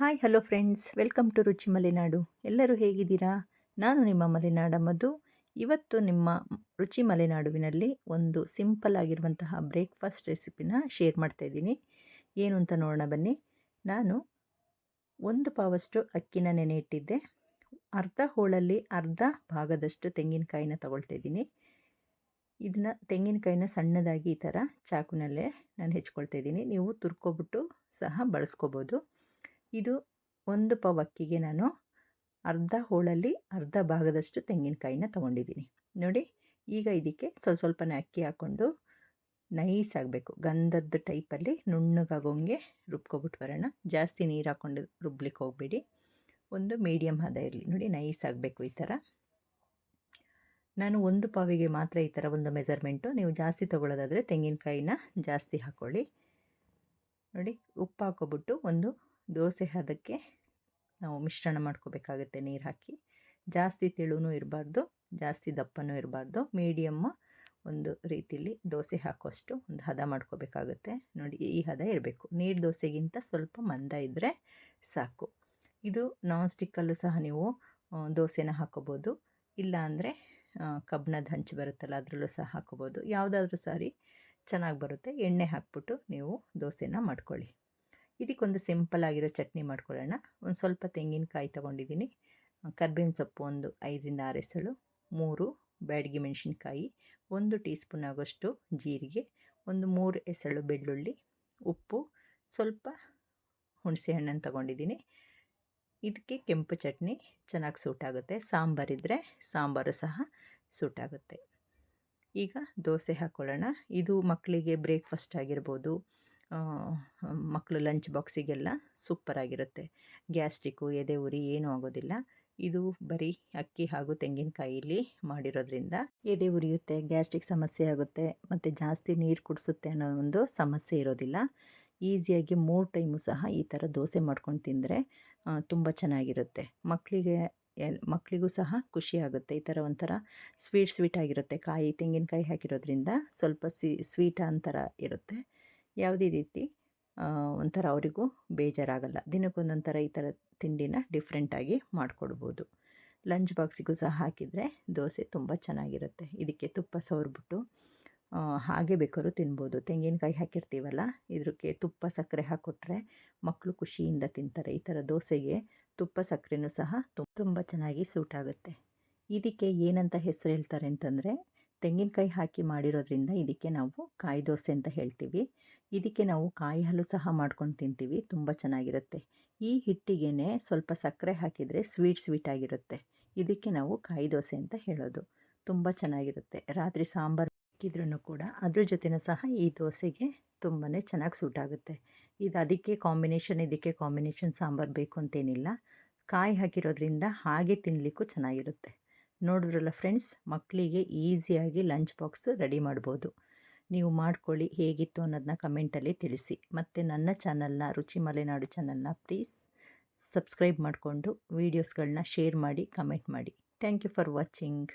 Hi hello friends, welcome to Ruchi Malenadu. ಎಲ್ಲರೂ ಹೇಗಿದ್ದೀರಾ? ನಾನು ನಿಮ್ಮ ಮಲೆನಾಡ ಮಧು. ಇವತ್ತು ನಿಮ್ಮ ರುಚಿ ಮಲೆನಾಡುವಿನಲ್ಲಿ ಒಂದು ಸಿಂಪಲ್ ಆಗಿರುವಂತಹ ಬ್ರೇಕ್ಫಾಸ್ಟ್ ರೆಸಿಪಿನ ಶೇರ್ ಮಾಡ್ತಾ ಇದ್ದೀನಿ. ಏನು ಅಂತ ನೋಡೋಣ ಬನ್ನಿ. ನಾನು ಒಂದು ಪಾವಷ್ಟು ಅಕ್ಕಿನ ನೆನೆ ಇಟ್ಟಿದ್ದೆ. ಅರ್ಧ ಹೋಳಲ್ಲಿ ಅರ್ಧ ಭಾಗದಷ್ಟು ತೆಂಗಿನಕಾಯಿನ ತಗೊಳ್ತಾ ಇದ್ದೀನಿ. ಇದನ್ನ ತೆಂಗಿನಕಾಯಿನ ಸಣ್ಣದಾಗಿ ಈ ಥರ ಚಾಕುನಲ್ಲೇ ನಾನು ಹೆಚ್ಕೊಳ್ತಾ ಇದ್ದೀನಿ. ನೀವು ತುರ್ಕೊಬಿಟ್ಟು ಸಹ ಬಳಸ್ಕೋಬೋದು. ಇದು ಒಂದು ಪಾವ್ ಅಕ್ಕಿಗೆ ನಾನು ಅರ್ಧ ಹೋಳಲ್ಲಿ ಅರ್ಧ ಭಾಗದಷ್ಟು ತೆಂಗಿನಕಾಯಿನ ತೊಗೊಂಡಿದ್ದೀನಿ ನೋಡಿ. ಈಗ ಇದಕ್ಕೆ ಸ್ವಲ್ಪನೇ ಅಕ್ಕಿ ಹಾಕ್ಕೊಂಡು ನೈಸ್ ಆಗಬೇಕು, ಗಂಧದ ಟೈಪಲ್ಲಿ ನುಣ್ಣಗಾಗೋಂಗೆ ರುಬ್ಕೊಬಿಟ್ಟು ಬರೋಣ. ಜಾಸ್ತಿ ನೀರು ಹಾಕ್ಕೊಂಡು ರುಬ್ಲಿಕ್ಕೆ ಹೋಗಬೇಡಿ, ಒಂದು ಮೀಡಿಯಮ್ ಹದ ಇರಲಿ ನೋಡಿ. ನೈಸ್ ಆಗಬೇಕು ಈ ಥರ. ನಾನು ಒಂದು ಪಾವಿಗೆ ಮಾತ್ರ ಈ ಥರ ಒಂದು ಮೆಜರ್ಮೆಂಟು. ನೀವು ಜಾಸ್ತಿ ತೊಗೊಳ್ಳೋದಾದರೆ ತೆಂಗಿನಕಾಯಿನ ಜಾಸ್ತಿ ಹಾಕ್ಕೊಳ್ಳಿ ನೋಡಿ. ಉಪ್ಪು ಹಾಕ್ಕೊಬಿಟ್ಟು ಒಂದು ದೋಸೆ ಹದಕ್ಕೆ ನಾವು ಮಿಶ್ರಣ ಮಾಡ್ಕೋಬೇಕಾಗುತ್ತೆ ನೀರು ಹಾಕಿ. ಜಾಸ್ತಿ ತೆಳುನೂ ಇರಬಾರ್ದು, ಜಾಸ್ತಿ ದಪ್ಪನೂ ಇರಬಾರ್ದು, ಮೀಡಿಯಮ್ಮ ಒಂದು ರೀತಿಯಲ್ಲಿ ದೋಸೆ ಹಾಕೋಷ್ಟು ಒಂದು ಹದ ಮಾಡ್ಕೋಬೇಕಾಗುತ್ತೆ ನೋಡಿ. ಈ ಹದ ಇರಬೇಕು. ನೀರು ದೋಸೆಗಿಂತ ಸ್ವಲ್ಪ ಮಂದ ಇದ್ದರೆ ಸಾಕು. ಇದು ನಾನ್ ಸ್ಟಿಕ್ಕಲ್ಲೂ ಸಹ ನೀವು ದೋಸೆನ ಹಾಕೋಬೋದು, ಇಲ್ಲ ಅಂದರೆ ಕಬ್ಬಿಣದ ಹಂಚು ಬರುತ್ತಲ್ಲ ಅದರಲ್ಲೂ ಸಹ ಹಾಕೋಬೋದು. ಯಾವುದಾದ್ರೂ ಸಾರಿ ಚೆನ್ನಾಗಿ ಬರುತ್ತೆ. ಎಣ್ಣೆ ಹಾಕ್ಬಿಟ್ಟು ನೀವು ದೋಸೆನ ಮಾಡ್ಕೊಳ್ಳಿ. ಇದಕ್ಕೊಂದು ಸಿಂಪಲ್ ಆಗಿರೋ ಚಟ್ನಿ ಮಾಡ್ಕೊಳ್ಳೋಣ. ಒಂದು ಸ್ವಲ್ಪ ತೆಂಗಿನಕಾಯಿ ತೊಗೊಂಡಿದ್ದೀನಿ, ಕರ್ಬೇವಿನ ಸೊಪ್ಪು ಒಂದು 5ರಿಂದ 6 ಎಸಳು, 3 ಬ್ಯಾಡಗಿ ಮೆಣಸಿನ್ಕಾಯಿ, 1 ಟೀ ಸ್ಪೂನ್ ಆಗೋಷ್ಟು ಜೀರಿಗೆ, ಒಂದು 3 ಎಸಳು ಬೆಳ್ಳುಳ್ಳಿ, ಉಪ್ಪು, ಸ್ವಲ್ಪ ಹುಣಸೆ ಹಣ್ಣನ್ನು ತೊಗೊಂಡಿದ್ದೀನಿ. ಇದಕ್ಕೆ ಕೆಂಪು ಚಟ್ನಿ ಚೆನ್ನಾಗಿ ಸೂಟಾಗುತ್ತೆ. ಸಾಂಬಾರಿದ್ದರೆ ಸಾಂಬಾರು ಸಹ ಸೂಟಾಗುತ್ತೆ. ಈಗ ದೋಸೆ ಹಾಕ್ಕೊಳ್ಳೋಣ. ಇದು ಮಕ್ಕಳಿಗೆ ಬ್ರೇಕ್ಫಾಸ್ಟ್ ಆಗಿರ್ಬೋದು, ಮಕ್ಕಳು ಲಂಚ್ ಬಾಕ್ಸಿಗೆಲ್ಲ ಸೂಪರಾಗಿರುತ್ತೆ. ಗ್ಯಾಸ್ಟ್ರಿಕ್ಕು, ಎದೆ ಉರಿ ಏನೂ ಆಗೋದಿಲ್ಲ. ಇದು ಬರೀ ಅಕ್ಕಿ ಹಾಗೂ ತೆಂಗಿನಕಾಯಿಲಿ ಮಾಡಿರೋದ್ರಿಂದ ಎದೆ ಉರಿಯುತ್ತೆ, ಗ್ಯಾಸ್ಟ್ರಿಕ್ ಸಮಸ್ಯೆ ಆಗುತ್ತೆ, ಮತ್ತು ಜಾಸ್ತಿ ನೀರು ಕುಡಿಸುತ್ತೆ ಅನ್ನೋ ಒಂದು ಸಮಸ್ಯೆ ಇರೋದಿಲ್ಲ. ಈಸಿಯಾಗಿ 3 ಟೈಮು ಸಹ ಈ ಥರ ದೋಸೆ ಮಾಡ್ಕೊಂಡು ತಿಂದರೆ ತುಂಬ ಚೆನ್ನಾಗಿರುತ್ತೆ. ಮಕ್ಕಳಿಗೂ ಸಹ ಖುಷಿಯಾಗುತ್ತೆ. ಈ ಥರ ಒಂಥರ ಸ್ವೀಟ್ ಆಗಿರುತ್ತೆ. ತೆಂಗಿನಕಾಯಿ ಹಾಕಿರೋದ್ರಿಂದ ಸ್ವಲ್ಪ ಸ್ವೀಟ್ ಅಂತರ ಇರುತ್ತೆ. ಯಾವುದೇ ರೀತಿ ಒಂಥರ ಅವರಿಗೂ ಬೇಜಾರಾಗಲ್ಲ. ದಿನಕ್ಕೊಂದೊಂದು ಥರ ಈ ಥರ ತಿಂಡಿನ ಡಿಫ್ರೆಂಟಾಗಿ ಮಾಡಿಕೊಡ್ಬೋದು. ಲಂಚ್ ಬಾಕ್ಸಿಗೂ ಸಹ ಹಾಕಿದರೆ ದೋಸೆ ತುಂಬ ಚೆನ್ನಾಗಿರುತ್ತೆ. ಇದಕ್ಕೆ ತುಪ್ಪ ಸವರ್ಬಿಟ್ಟು ಹಾಗೆ ಬೇಕಾದ್ರೂ ತಿನ್ಬೋದು. ತೆಂಗಿನಕಾಯಿ ಹಾಕಿರ್ತೀವಲ್ಲ, ಇದಕ್ಕೆ ತುಪ್ಪ ಸಕ್ಕರೆ ಹಾಕ್ಕೊಟ್ರೆ ಮಕ್ಕಳು ಖುಷಿಯಿಂದ ತಿಂತಾರೆ. ಈ ಥರ ದೋಸೆಗೆ ತುಪ್ಪ ಸಕ್ಕರೆನೂ ಸಹ ತುಂಬ ಚೆನ್ನಾಗಿ ಸೂಟಾಗುತ್ತೆ. ಇದಕ್ಕೆ ಏನಂತ ಹೆಸರು ಹೇಳ್ತಾರೆ ಅಂತಂದರೆ, ತೆಂಗಿನಕಾಯಿ ಹಾಕಿ ಮಾಡಿರೋದ್ರಿಂದ ಇದಕ್ಕೆ ನಾವು ಕಾಯಿ ದೋಸೆ ಅಂತ ಹೇಳ್ತೀವಿ. ಇದಕ್ಕೆ ನಾವು ಕಾಯಿ ಹಾಲು ಸಹ ಮಾಡ್ಕೊಂಡು ತಿಂತೀವಿ, ತುಂಬ ಚೆನ್ನಾಗಿರುತ್ತೆ. ಈ ಹಿಟ್ಟಿಗೆ ಸ್ವಲ್ಪ ಸಕ್ಕರೆ ಹಾಕಿದರೆ ಸ್ವೀಟ್ ಆಗಿರುತ್ತೆ. ಇದಕ್ಕೆ ನಾವು ಕಾಯಿ ದೋಸೆ ಅಂತ ಹೇಳೋದು. ತುಂಬ ಚೆನ್ನಾಗಿರುತ್ತೆ. ರಾತ್ರಿ ಸಾಂಬಾರು ಹಾಕಿದ್ರೂ ಕೂಡ ಅದ್ರ ಜೊತೆನೂ ಸಹ ಈ ದೋಸೆಗೆ ತುಂಬಾ ಚೆನ್ನಾಗಿ ಸೂಟಾಗುತ್ತೆ. ಇದಕ್ಕೆ ಕಾಂಬಿನೇಷನ್ ಸಾಂಬಾರು ಬೇಕು ಅಂತೇನಿಲ್ಲ. ಕಾಯಿ ಹಾಕಿರೋದ್ರಿಂದ ಹಾಗೆ ತಿನ್ನಲಿಕ್ಕೂ ಚೆನ್ನಾಗಿರುತ್ತೆ. ನೋಡಿದ್ರಲ್ಲ ಫ್ರೆಂಡ್ಸ್, ಮಕ್ಕಳಿಗೆ ಈಸಿಯಾಗಿ ಲಂಚ್ ಬಾಕ್ಸ್ ರೆಡಿ ಮಾಡ್ಬೋದು. ನೀವು ಮಾಡ್ಕೊಳ್ಳಿ, ಹೇಗಿತ್ತು ಅನ್ನೋದನ್ನ ಕಮೆಂಟಲ್ಲಿ ತಿಳಿಸಿ. ಮತ್ತು ನನ್ನ ಚಾನಲ್ನ ರುಚಿ ಮಲೆನಾಡು ಚಾನಲ್ನ ಪ್ಲೀಸ್ ಸಬ್ಸ್ಕ್ರೈಬ್ ಮಾಡಿಕೊಂಡು ವೀಡಿಯೋಸ್ಗಳನ್ನ ಶೇರ್ ಮಾಡಿ, ಕಮೆಂಟ್ ಮಾಡಿ. Thank you for watching.